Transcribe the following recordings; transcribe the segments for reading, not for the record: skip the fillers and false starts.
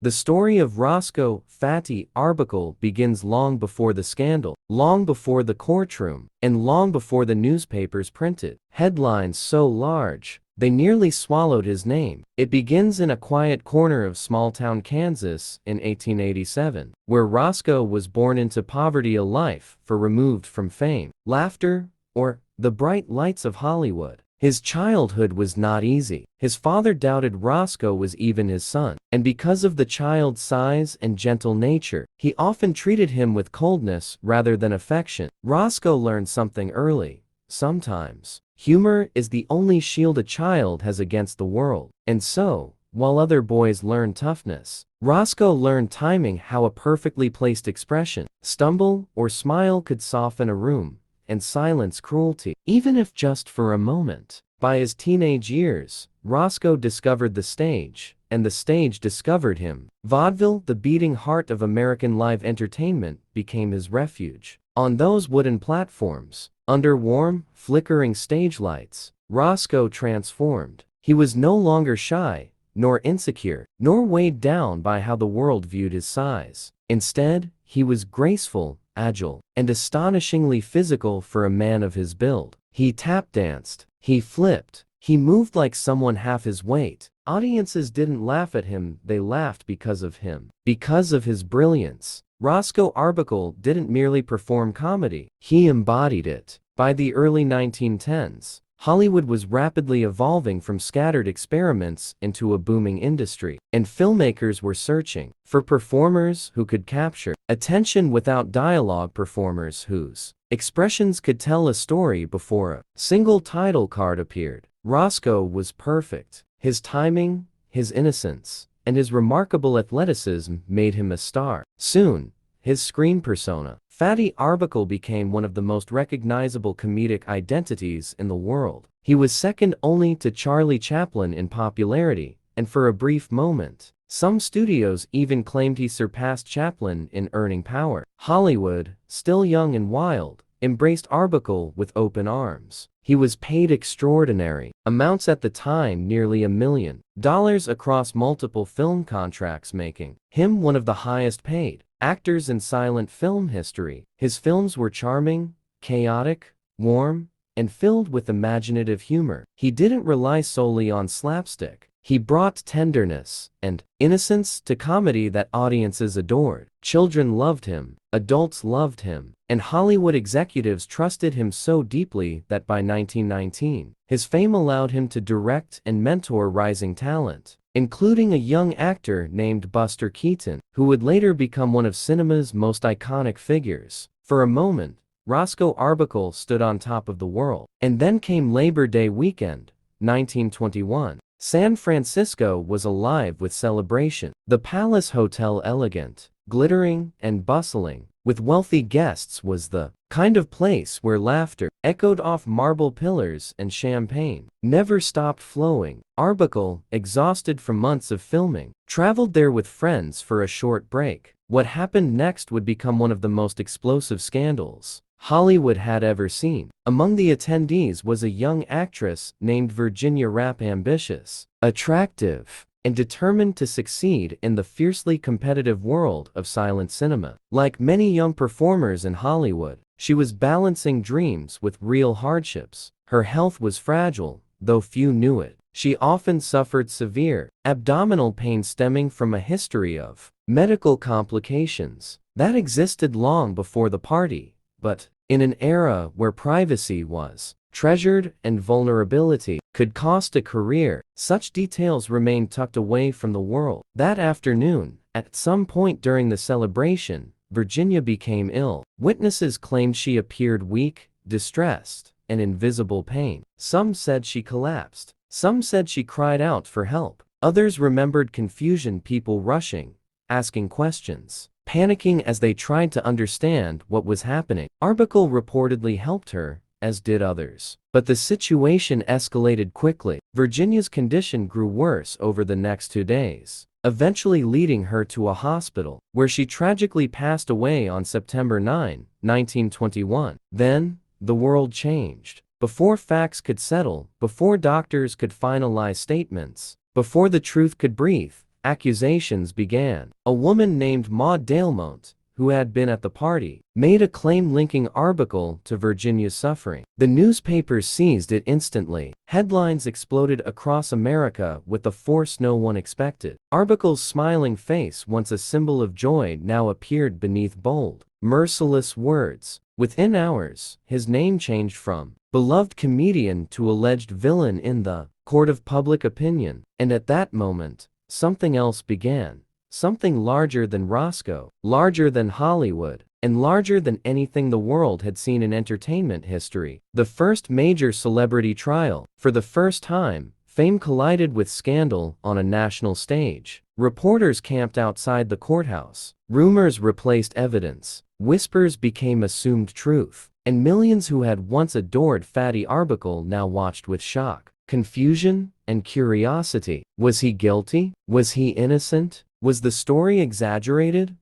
The story of Roscoe Fatty Arbuckle begins long before the scandal, long before the courtroom, and long before the newspapers printed headlines so large they nearly swallowed his name. It begins in a quiet corner of small-town Kansas in 1887, where Roscoe was born into poverty, a life far removed from fame, laughter, or the bright lights of Hollywood. His childhood was not easy. His father doubted Roscoe was even his son, and because of the child's size and gentle nature, he often treated him with coldness rather than affection. Roscoe learned something early. Sometimes, humor is the only shield a child has against the world. And so, while other boys learned toughness, Roscoe learned timing, how a perfectly placed expression, stumble or smile could soften a room and silence cruelty, even if just for a moment. By his teenage years, Roscoe discovered the stage, and the stage discovered him. Vaudeville, the beating heart of American live entertainment, became his refuge. On those wooden platforms, under warm, flickering stage lights, Roscoe transformed. He was no longer shy, nor insecure, nor weighed down by how the world viewed his size. Instead, he was graceful, agile, and astonishingly physical for a man of his build. He tap danced, he flipped, he moved like someone half his weight. Audiences didn't laugh at him, they laughed because of him, because of his brilliance. Roscoe Arbuckle didn't merely perform comedy, he embodied it. By the early 1910s, Hollywood was rapidly evolving from scattered experiments into a booming industry, and filmmakers were searching for performers who could capture attention without dialogue, performers whose expressions could tell a story before a single title card appeared. Roscoe was perfect. His timing, his innocence, and his remarkable athleticism made him a star. Soon, his screen persona, Fatty Arbuckle, became one of the most recognizable comedic identities in the world. He was second only to Charlie Chaplin in popularity, and for a brief moment, some studios even claimed he surpassed Chaplin in earning power. Hollywood, still young and wild, embraced Arbuckle with open arms. He was paid extraordinary amounts at the time, nearly $1 million across multiple film contracts, making him one of the highest paid actors in silent film history. His films were charming, chaotic, warm, and filled with imaginative humor. He didn't rely solely on slapstick. He brought tenderness and innocence to comedy that audiences adored. Children loved him, adults loved him, and Hollywood executives trusted him so deeply that by 1919, his fame allowed him to direct and mentor rising talent, including a young actor named Buster Keaton, who would later become one of cinema's most iconic figures. For a moment, Roscoe Arbuckle stood on top of the world. And then came Labor Day weekend, 1921. San Francisco was alive with celebration. The Palace Hotel, elegant, glittering, and bustling with wealthy guests, was the kind of place where laughter echoed off marble pillars and champagne never stopped flowing. Arbuckle, exhausted from months of filming, traveled there with friends for a short break. What happened next would become one of the most explosive scandals Hollywood had ever seen. Among the attendees was a young actress named Virginia Rappe, ambitious, attractive, and determined to succeed in the fiercely competitive world of silent cinema. Like many young performers in Hollywood, she was balancing dreams with real hardships. Her health was fragile, though few knew it. She often suffered severe abdominal pain stemming from a history of medical complications that existed long before the party. But in an era where privacy was treasured and vulnerability could cost a career, such details remained tucked away from the world. That afternoon, at some point during the celebration, Virginia became ill. Witnesses claimed she appeared weak, distressed, and in visible pain. Some said she collapsed. Some said she cried out for help. Others remembered confusion, people rushing, asking questions, panicking as they tried to understand what was happening. Arbuckle reportedly helped her, as did others. But the situation escalated quickly. Virginia's condition grew worse over the next 2 days, eventually leading her to a hospital, where she tragically passed away on September 9, 1921. Then, the world changed. Before facts could settle, before doctors could finalize statements, before the truth could breathe, accusations began. A woman named Maud Dalemont, who had been at the party, made a claim linking Arbuckle to Virginia's suffering. The newspapers seized it instantly. Headlines exploded across America with a force no one expected. Arbuckle's smiling face, once a symbol of joy, now appeared beneath bold, merciless words. Within hours, his name changed from beloved comedian to alleged villain in the court of public opinion. And at that moment, something else began. Something larger than Roscoe, larger than Hollywood, and larger than anything the world had seen in entertainment history. The first major celebrity trial. For the first time, fame collided with scandal on a national stage. Reporters camped outside the courthouse. Rumors replaced evidence. Whispers became assumed truth. And millions who had once adored Fatty Arbuckle now watched with shock, confusion, and curiosity. Was he guilty? Was he innocent? Was the story exaggerated?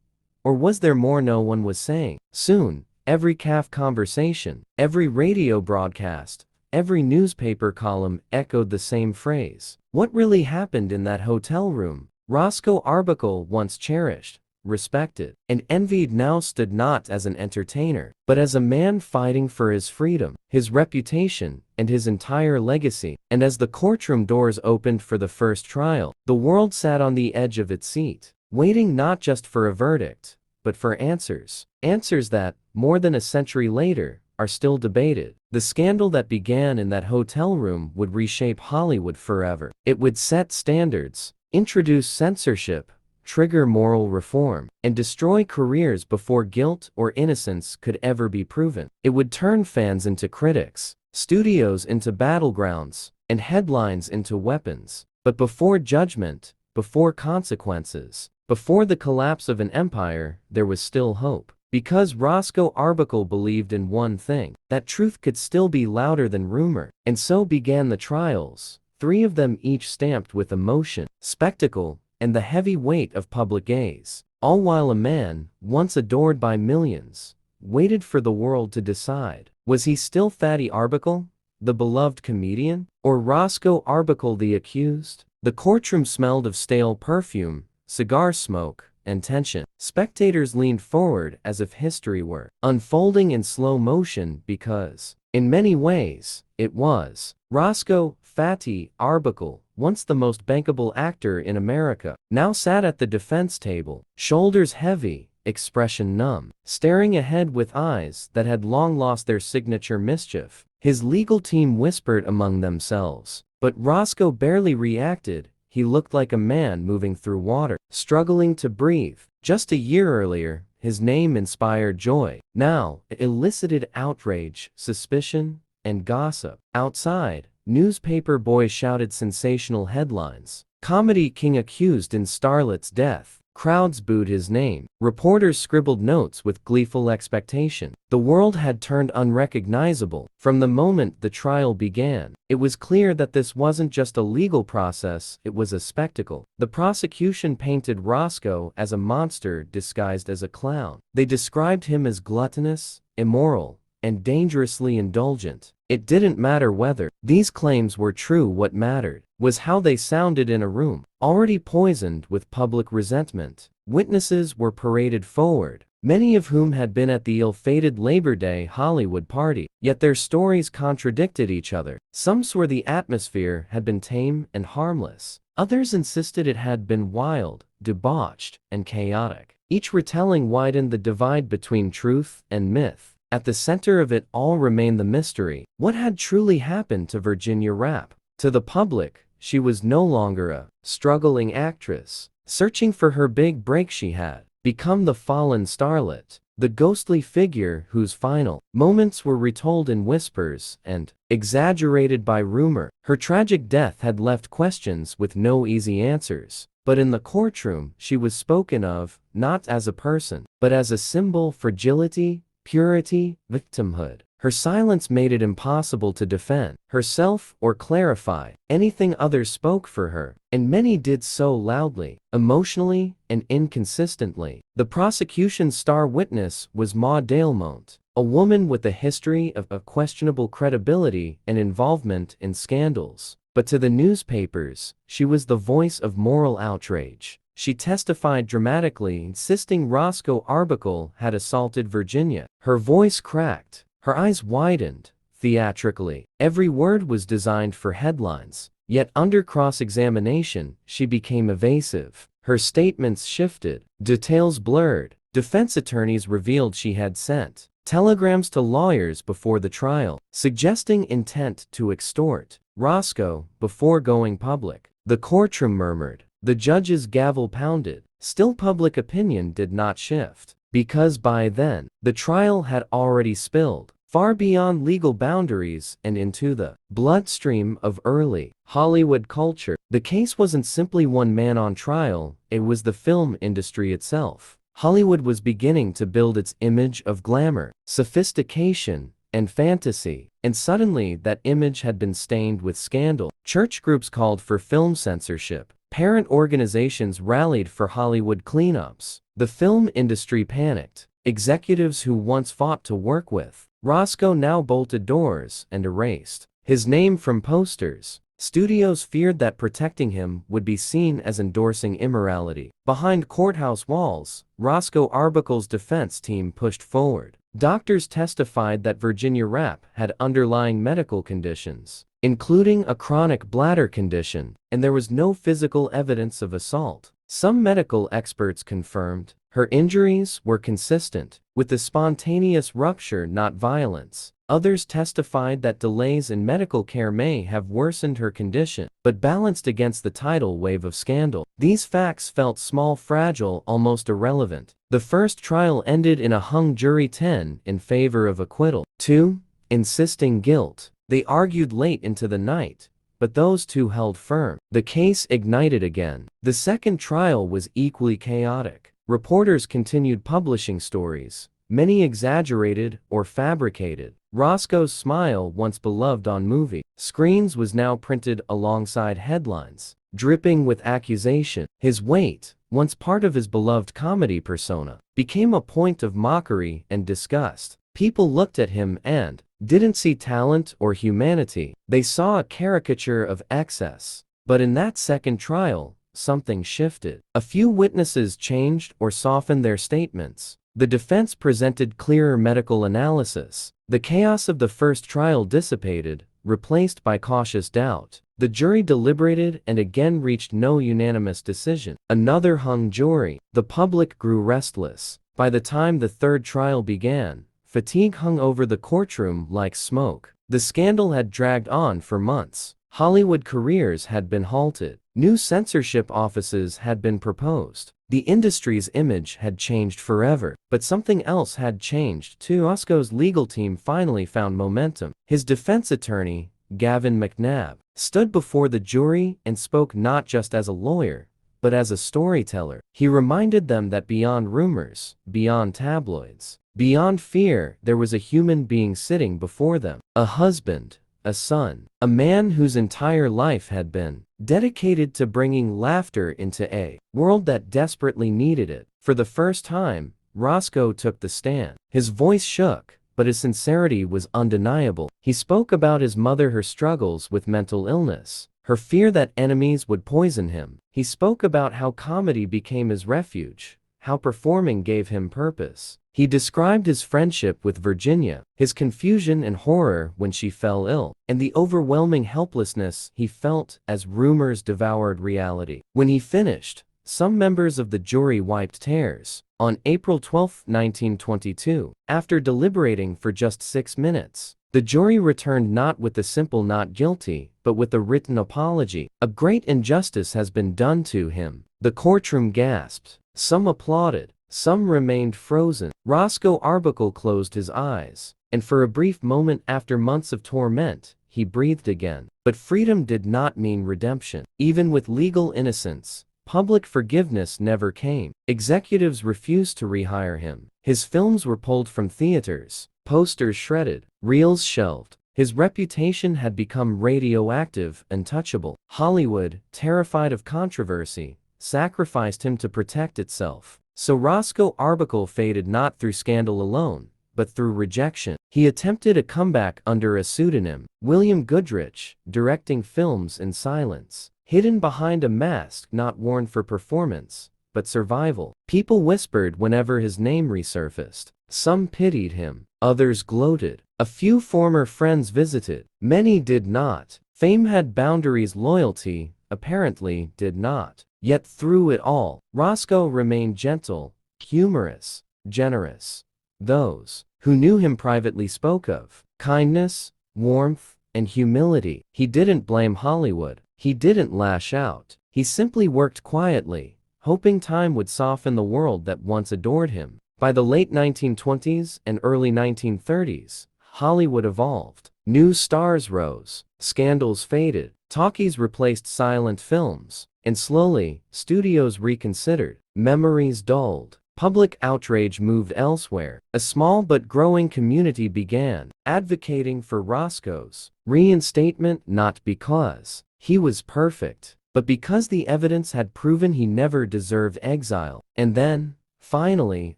Or was there more no one was saying? Soon, every cafe conversation, every radio broadcast, every newspaper column echoed the same phrase. What really happened in that hotel room? Roscoe Arbuckle, once cherished, respected, and envied, now stood not as an entertainer, but as a man fighting for his freedom, his reputation, and his entire legacy. And as the courtroom doors opened for the first trial, the world sat on the edge of its seat, waiting not just for a verdict, but for answers. Answers that, more than a century later, are still debated. The scandal that began in that hotel room would reshape Hollywood forever. It would set standards, introduce censorship, trigger moral reform, and destroy careers before guilt or innocence could ever be proven. It would turn fans into critics, studios into battlegrounds, and headlines into weapons. But before judgment, before consequences, before the collapse of an empire, there was still hope. Because Roscoe Arbuckle believed in one thing, that truth could still be louder than rumor. And so began the trials, 3 of them each stamped with emotion, spectacle, and the heavy weight of public gaze. All while a man, once adored by millions, waited for the world to decide. Was he still Fatty Arbuckle, the beloved comedian? Or Roscoe Arbuckle, the accused? The courtroom smelled of stale perfume, cigar smoke, and tension. Spectators leaned forward as if history were unfolding in slow motion because, in many ways, it was. Roscoe Fatty Arbuckle, once the most bankable actor in America, now sat at the defense table, shoulders heavy, expression numb, staring ahead with eyes that had long lost their signature mischief. His legal team whispered among themselves, but Roscoe barely reacted. He looked like a man moving through water, struggling to breathe. Just a year earlier, his name inspired joy. Now, it elicited outrage, suspicion, and gossip. Outside, newspaper boys shouted sensational headlines. Comedy king accused in starlet's death. Crowds booed his name. Reporters scribbled notes with gleeful expectation. The world had turned unrecognizable. From the moment the trial began, it was clear that this wasn't just a legal process, it was a spectacle. The prosecution painted Roscoe as a monster disguised as a clown. They described him as gluttonous, immoral, and dangerously indulgent. It didn't matter whether these claims were true. What mattered was how they sounded in a room already poisoned with public resentment. Witnesses were paraded forward, many of whom had been at the ill-fated Labor Day Hollywood party, yet their stories contradicted each other. Some swore the atmosphere had been tame and harmless. Others insisted it had been wild, debauched, and chaotic. Each retelling widened the divide between truth and myth. At the center of it all remained the mystery. What had truly happened to Virginia Rappe? To the public, she was no longer a struggling actress, searching for her big break. She had become the fallen starlet, the ghostly figure whose final moments were retold in whispers and exaggerated by rumor. Her tragic death had left questions with no easy answers. But in the courtroom, she was spoken of, not as a person, but as a symbol: fragility, purity, victimhood. Her silence made it impossible to defend herself or clarify anything. Others spoke for her, and many did so loudly, emotionally, and inconsistently. The prosecution's star witness was Maud Dalemont, a woman with a history of questionable credibility and involvement in scandals. but to the newspapers, she was the voice of moral outrage. She testified dramatically, insisting Roscoe Arbuckle had assaulted Virginia. Her voice cracked. Her eyes widened, theatrically. Every word was designed for headlines. Yet under cross-examination, she became evasive. Her statements shifted. Details blurred. Defense attorneys revealed she had sent telegrams to lawyers before the trial, suggesting intent to extort Roscoe before going public. The courtroom murmured. The judge's gavel pounded. Still, public opinion did not shift, because by then, the trial had already spilled far beyond legal boundaries and into the bloodstream of early Hollywood culture. The case wasn't simply one man on trial, it was the film industry itself. Hollywood was beginning to build its image of glamour, sophistication, and fantasy, and suddenly that image had been stained with scandal. Church groups called for film censorship. Parent organizations rallied for Hollywood cleanups. The film industry panicked. Executives who once fought to work with Roscoe now bolted doors and erased his name from posters. Studios feared that protecting him would be seen as endorsing immorality. Behind courthouse walls, Roscoe Arbuckle's defense team pushed forward. Doctors testified that Virginia Rappe had underlying medical conditions, including a chronic bladder condition, and there was no physical evidence of assault. Some medical experts confirmed her injuries were consistent with the spontaneous rupture, not violence. Others testified that delays in medical care may have worsened her condition, but balanced against the tidal wave of scandal. These facts felt small, fragile, almost irrelevant. The first trial ended in a hung jury, 10 in favor of acquittal, 2 insisting guilt. They argued late into the night, but those two held firm. The case ignited again. The second trial was equally chaotic. Reporters continued publishing stories, many exaggerated or fabricated. Roscoe's smile, once beloved on movie screens, was now printed alongside headlines, dripping with accusation. His weight, once part of his beloved comedy persona, became a point of mockery and disgust. People looked at him and didn't see talent or humanity. They saw a caricature of excess. But in that second trial, something shifted. A few witnesses changed or softened their statements. The defense presented clearer medical analysis. The chaos of the first trial dissipated, replaced by cautious doubt. The jury deliberated and again reached no unanimous decision. Another hung jury. The public grew restless. By the time the third trial began, fatigue hung over the courtroom like smoke. The scandal had dragged on for months. Hollywood careers had been halted. New censorship offices had been proposed. The industry's image had changed forever. But something else had changed too. Roscoe's legal team finally found momentum. His defense attorney, Gavin McNabb, stood before the jury and spoke not just as a lawyer, but as a storyteller. He reminded them that beyond rumors, beyond tabloids, beyond fear, there was a human being sitting before them. A husband, a son, a man whose entire life had been dedicated to bringing laughter into a world that desperately needed it. For the first time, Roscoe took the stand. His voice shook, but his sincerity was undeniable. He spoke about his mother, her struggles with mental illness, her fear that enemies would poison him. He spoke about how comedy became his refuge, how performing gave him purpose. He described his friendship with Virginia, his confusion and horror when she fell ill, and the overwhelming helplessness he felt as rumors devoured reality. When he finished, some members of the jury wiped tears. On April 12, 1922, after deliberating for just 6 minutes, the jury returned not with the simple "not guilty," but with a written apology. "A great injustice has been done to him." The courtroom gasped. Some applauded. Some remained frozen. Roscoe Arbuckle closed his eyes, and for a brief moment, after months of torment, he breathed again. But freedom did not mean redemption. Even with legal innocence, public forgiveness never came. Executives refused to rehire him. His films were pulled from theaters, posters shredded, reels shelved. His reputation had become radioactive, untouchable. Hollywood, terrified of controversy, sacrificed him to protect itself. So Roscoe Arbuckle faded not through scandal alone, but through rejection. He attempted a comeback under a pseudonym, William Goodrich, directing films in silence, hidden behind a mask not worn for performance, but survival. People whispered whenever his name resurfaced. Some pitied him, others gloated. A few former friends visited, many did not. Fame had boundaries, loyalty, apparently, did not. Yet through it all, Roscoe remained gentle, humorous, generous. Those who knew him privately spoke of kindness, warmth, and humility. He didn't blame Hollywood. He didn't lash out. He simply worked quietly, hoping time would soften the world that once adored him. By the late 1920s and early 1930s, Hollywood evolved. New stars rose, scandals faded, talkies replaced silent films, and slowly, studios reconsidered, memories dulled, public outrage moved elsewhere. A small but growing community began advocating for Roscoe's reinstatement, not because he was perfect, but because the evidence had proven he never deserved exile. And then, finally,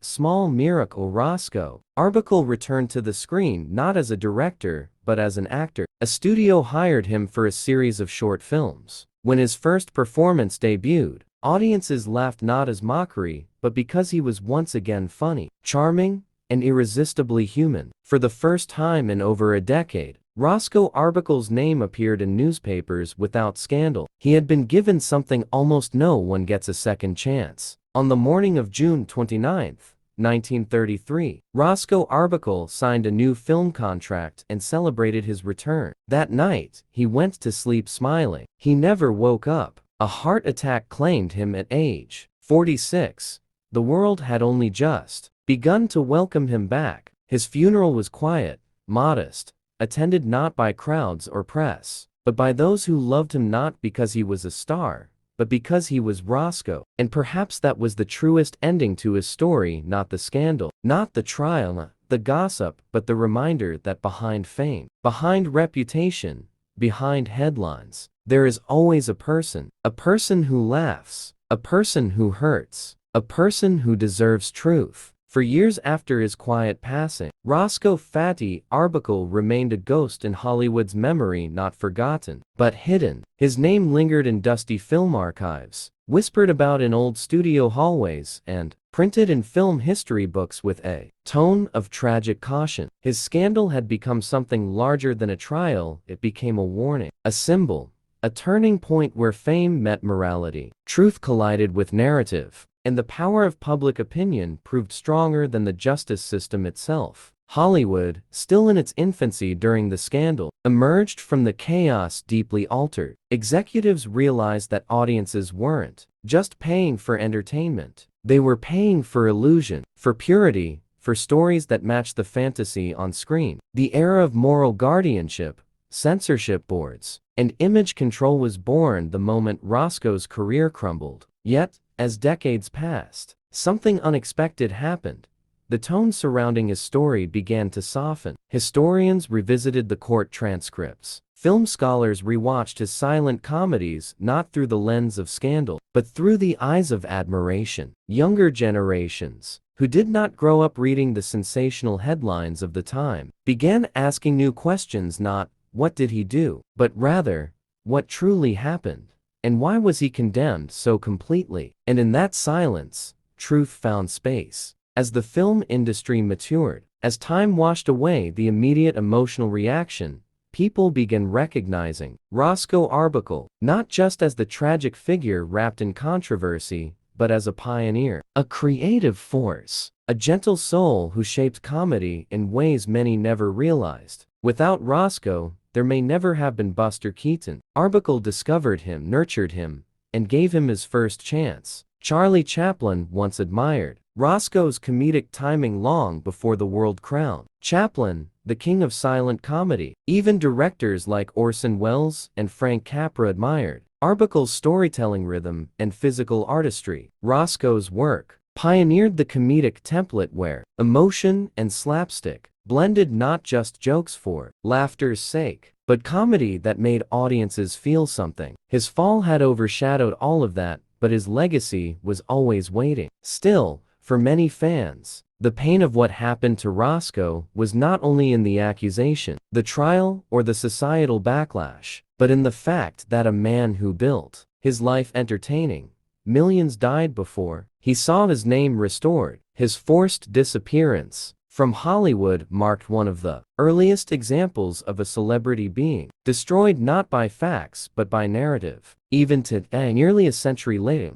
small miracle, Roscoe Arbuckle returned to the screen not as a director, but as an actor. A studio hired him for a series of short films. When his first performance debuted, audiences laughed not as mockery, but because he was once again funny, charming, and irresistibly human. For the first time in over a decade, Roscoe Arbuckle's name appeared in newspapers without scandal. He had been given something almost no one gets: a second chance. On the morning of June 29, 1933, Roscoe Arbuckle signed a new film contract and celebrated his return. That night, he went to sleep smiling. He never woke up. A heart attack claimed him at age 46. The world had only just begun to welcome him back. His funeral was quiet, modest, attended not by crowds or press, but by those who loved him not because he was a star, but because he was Roscoe. And perhaps that was the truest ending to his story, not the scandal, not the trial, the gossip, but the reminder that behind fame, behind reputation, behind headlines, there is always a person who laughs, a person who hurts, a person who deserves truth. For years after his quiet passing, Roscoe "Fatty" Arbuckle remained a ghost in Hollywood's memory, not forgotten, but hidden. His name lingered in dusty film archives, whispered about in old studio hallways, and printed in film history books with a tone of tragic caution. His scandal had become something larger than a trial. It became a warning, a symbol, a turning point where fame met morality, truth collided with narrative, and the power of public opinion proved stronger than the justice system itself. Hollywood, still in its infancy during the scandal, emerged from the chaos deeply altered. Executives realized that audiences weren't just paying for entertainment. They were paying for illusion, for purity, for stories that matched the fantasy on screen. The era of moral guardianship, censorship boards, and image control was born the moment Roscoe's career crumbled. Yet, as decades passed, something unexpected happened. The tone surrounding his story began to soften. Historians revisited the court transcripts. Film scholars rewatched his silent comedies not through the lens of scandal, but through the eyes of admiration. Younger generations, who did not grow up reading the sensational headlines of the time, began asking new questions: not "what did he do?" but rather, "what truly happened? And why was he condemned so completely?" And in that silence, truth found space. As the film industry matured, as time washed away the immediate emotional reaction, people began recognizing Roscoe Arbuckle not just as the tragic figure wrapped in controversy, but as a pioneer, a creative force, a gentle soul who shaped comedy in ways many never realized. Without Roscoe, there may never have been Buster Keaton. Arbuckle discovered him, nurtured him, and gave him his first chance. Charlie Chaplin once admired Roscoe's comedic timing long before the world crowned Chaplin the king of silent comedy. Even directors like Orson Welles and Frank Capra admired Arbuckle's storytelling rhythm and physical artistry. Roscoe's work pioneered the comedic template where emotion and slapstick blended, not just jokes for laughter's sake, but comedy that made audiences feel something. His fall had overshadowed all of that, but his legacy was always waiting. Still, For many fans, the pain of what happened to Roscoe was not only in the accusation, the trial, or the societal backlash, but in the fact that a man who built his life entertaining millions died before he saw his name restored. His forced disappearance from Hollywood marked one of the earliest examples of a celebrity being destroyed not by facts but by narrative. Even today, nearly a century later,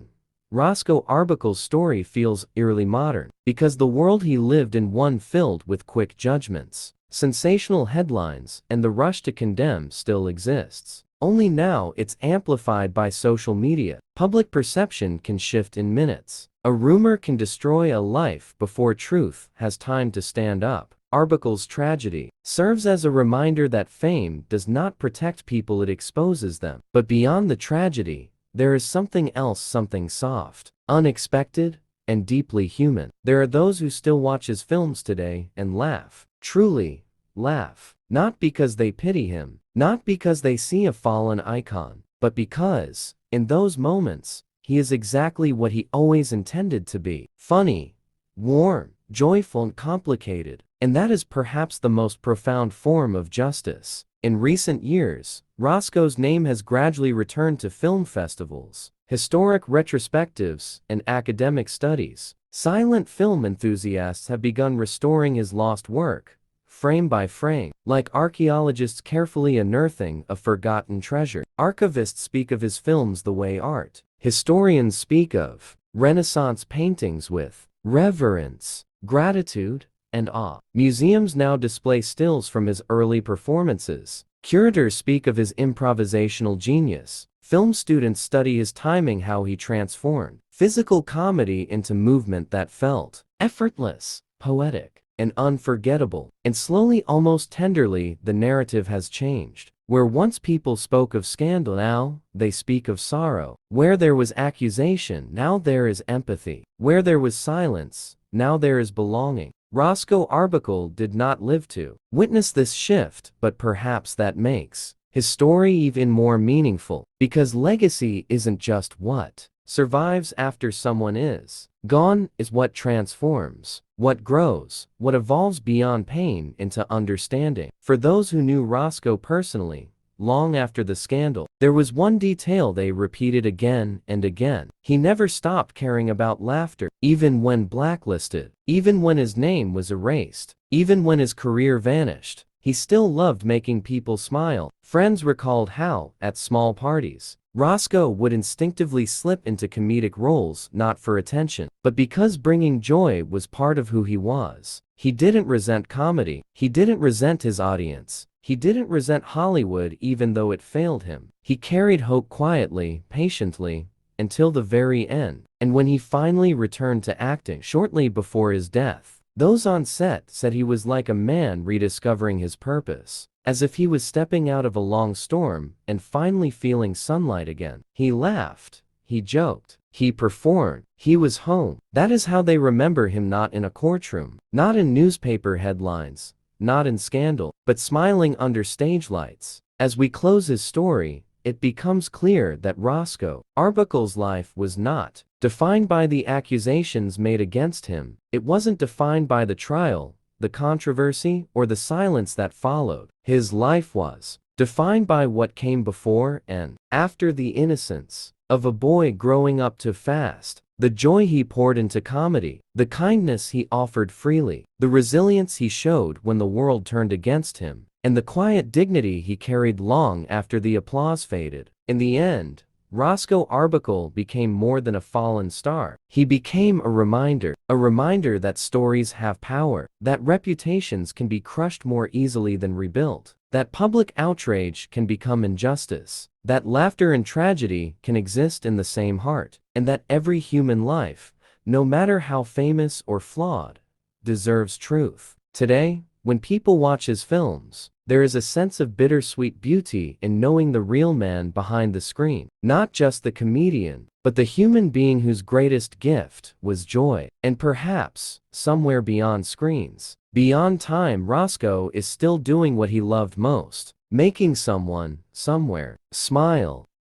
Roscoe Arbuckle's story feels eerily modern, because the world he lived in, one filled with quick judgments, sensational headlines, and the rush to condemn, still exists. Only now it's amplified by social media. Public perception can shift in minutes. A rumor can destroy a life before truth has time to stand up. Arbuckle's tragedy serves as a reminder that fame does not protect people, it exposes them. But beyond the tragedy, there is something else, something soft, unexpected, and deeply human. There are those who still watch his films today and laugh, truly laugh, not because they pity him, not because they see a fallen icon, but because, in those moments, he is exactly what he always intended to be: funny, warm, joyful, and complicated. And that is perhaps the most profound form of justice. In recent years, Roscoe's name has gradually returned to film festivals, historic retrospectives, and academic studies. Silent film enthusiasts have begun restoring his lost work, frame by frame, like archaeologists carefully unearthing a forgotten treasure. Archivists speak of his films the way art historians speak of Renaissance paintings, with reverence, gratitude, and awe. Museums now display stills from his early performances. Curators speak of his improvisational genius. Film students study his timing, how he transformed physical comedy into movement that felt effortless, poetic, and unforgettable. And slowly, almost tenderly, the narrative has changed. Where once people spoke of scandal, now they speak of sorrow. Where there was accusation, now there is empathy. Where there was silence, now there is belonging. Roscoe Arbuckle did not live to witness this shift, but perhaps that makes his story even more meaningful, because legacy isn't just what survives after someone is gone, is what transforms, what grows, what evolves beyond pain into understanding. For those who knew Roscoe personally, long after the scandal, there was one detail they repeated again and again: he never stopped caring about laughter, even when blacklisted, even when his name was erased, even when his career vanished. He still loved making people smile. Friends recalled how, at small parties, Roscoe would instinctively slip into comedic roles, not for attention, but because bringing joy was part of who he was. He didn't resent comedy. He didn't resent his audience. He didn't resent Hollywood, even though it failed him. He carried hope quietly, patiently, until the very end. And when he finally returned to acting shortly before his death, those on set said he was like a man rediscovering his purpose, as if he was stepping out of a long storm and finally feeling sunlight again. He laughed, he joked, he performed, he was home. That is how they remember him, not in a courtroom, not in newspaper headlines, not in scandal, but smiling under stage lights. As we close his story, it becomes clear that Roscoe Arbuckle's life was not defined by the accusations made against him. It wasn't defined by the trial, the controversy, or the silence that followed. His life was defined by what came before and after: the innocence of a boy growing up too fast, the joy he poured into comedy, the kindness he offered freely, the resilience he showed when the world turned against him, and the quiet dignity he carried long after the applause faded. In the end, Roscoe Arbuckle became more than a fallen star. He became a reminder that stories have power, that reputations can be crushed more easily than rebuilt, that public outrage can become injustice, that laughter and tragedy can exist in the same heart, and that every human life, no matter how famous or flawed, deserves truth. Today, when people watch his films, there is a sense of bittersweet beauty in knowing the real man behind the screen, not just the comedian, but the human being whose greatest gift was joy. And perhaps, somewhere beyond screens, beyond time, Roscoe is still doing what he loved most: making someone, somewhere, smile.